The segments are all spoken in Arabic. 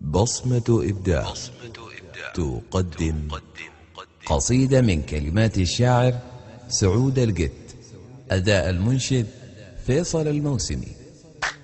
بصمة إبداع تقدم قصيدة من كلمات الشاعر سعود القط، أداء المنشد فيصل الموسمي.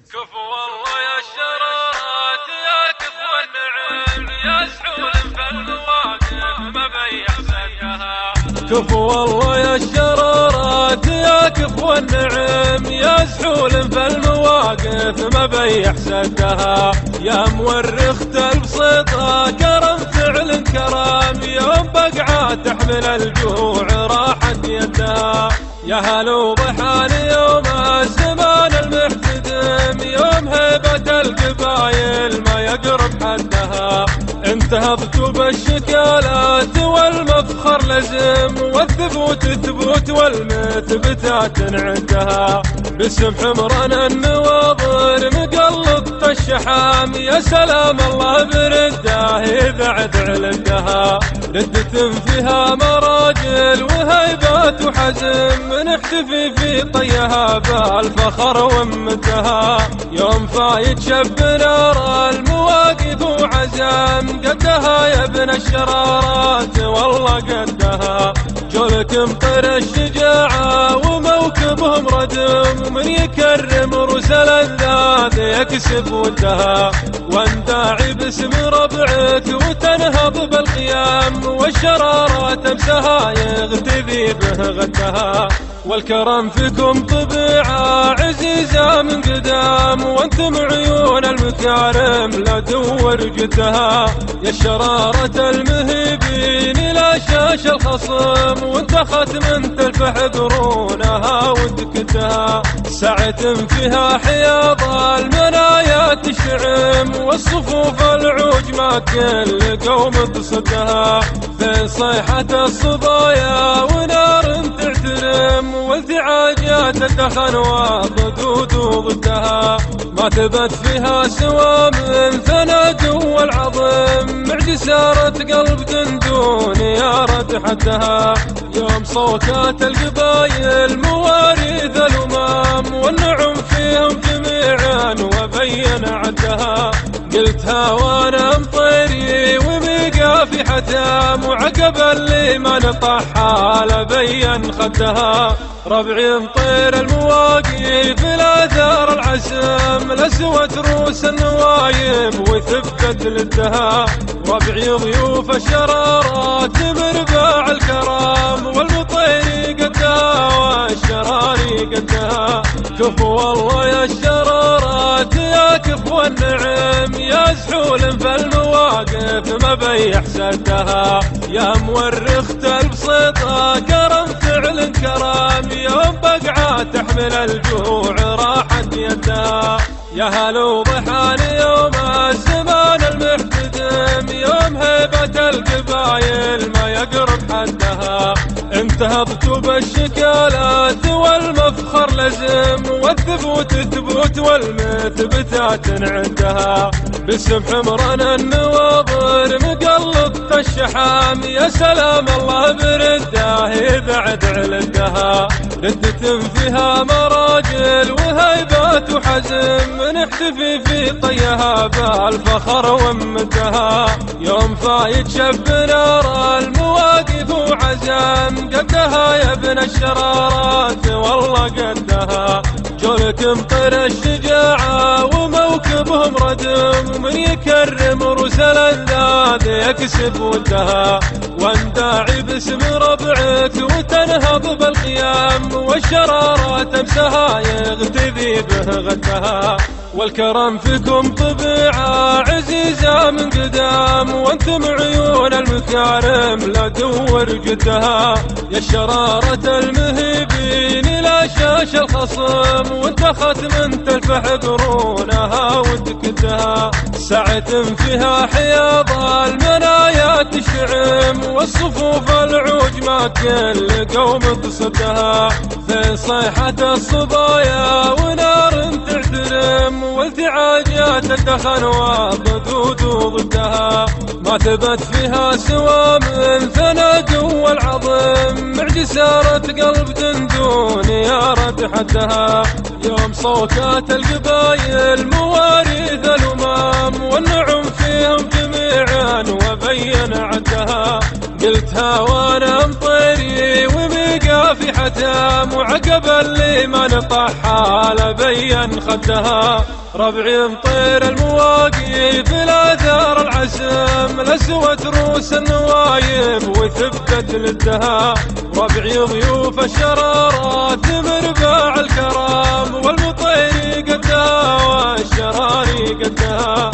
كفو والله يا الشرارات يا كفو النعم يا سحول في المواقف ما بيحسدها. كفو والله يا الشرارات يا كفو النعم يا سحول في المواقف ما بيحسدها. يا مورخة البسيطة كرم فعل كرام، يوم بقعة تحمل الجوع راحت يدها. يا هلو ضحان يوم الزمان المحتدم، يوم هيبة القبايل ما يقرب حدها. انتهضت بالشكالات والمفخر لزم، والثبوت ثبوت والمثبتات عندها. باسم حمران النواظر مقلط الشحام، يا سلام الله برده إذا عدع لدها. ردة فيها مراجل وهيبات وحزم، نحتفي في طيها بالفخر ومتها. يوم فايت شب نار المواقف وعزم، قدها يا ابن الشرارات والله قدها. جولك مطر الشجاعة وموكبهم ردم، من يكرم رسل الذات يكسب ودها. وانداعي باسم ربعك وتنهض بالقيام، والشرارات امسها يغتذي به غدها. والكرم فيكم طبيعة عزيزة من قدام، وانتم عيون المكارم لا دور جدها. يا الشرارة المهيبين لا شاش الخصم، وانت ختم تلفح قرونها ودكتها. ساعة فيها حياض المنايا تشعم، والصفوف العوج ما كل قوم تصدها. في صيحة الصبايا ونار تعترم، والتعاجات الدخن والضدود ضدها. ما ثبت فيها سوى من ثنى جوا العظم، معجسارة قلب دندون يا رد حدها. يوم صوتات القبايل مواريث الأمام، والنعم فيهم جميعا وبين عدها. قلتها وانا مطيري وميقا في حتام، وعقب اللي ما نطحها لبين خدها. ربعي مطير المواقف الآثار العسم، لسوت روس النوايب وثبتت لدها. ربعي ضيوف الشرارات مرباع الكرام، والمطير قدها والشراري قدها. كفو والله يا الشرارات يا كفو النعم يا سحول في المواقف ما بيحسدها. يا مورخة البسيطة كرم فعل كرام، يوم بقعة تحمل الجوع راحت يدها. يا هلو ضحان يوم الزمان المحتدم، يوم هيبة القبايل ما يقرب حدها. انتهضت بالشكالات والمفخر لزم، والثبوت ثبوت والمثبتات عندها. باسم حمران النواظر مقلط الشحام، يا سلام الله برده إذا عدع لدها. ردة فيها مراجل وهيبات وحزم، نحتفي في طيها بالفخر ومتها. يوم فايت شب نار المواقف وعزم، قدها يا ابن الشرارات والله قدها. جولك مطر الشجاعة وموكبهم ردم، من يكرم رسل الذات يكسب ودها. وانداعي باسم ربعك وتنهض بالقيام، والشرارات امسها يغتذي به غدها. والكرم فيكم طبيعة عزيزة من قدام، وانتم عيون المكارم لا دور جدها. يا الشرارة المهيبين لا شاش الخصم، وانت ختم تلفح قرونها ودكتها. ساعة فيها حياض المنايا تشعم، والصفوف العوج ما كل قوم تصدها. في صيحة الصبايا ونار تعترم، والتعاجات الدخن والضدود ضدها. ما ثبت فيها سوى من ثنى قوى العظم، معجسارة قلب دندون يا رد حدها. يوم صوكات القبايل مواريث الأمم، والنعم فيهم جميعا وبين عدها. قلتها وانا مطيري وميقى في حتام، وعقب اللي ما نطحال بين خدها. ربعي مطير المواقف الآثار العسم، لسوت روس النوايب وثبت للدها. ربعي ضيوف الشرارات مرباع الكرام، والمطير قدها والشراري قدها.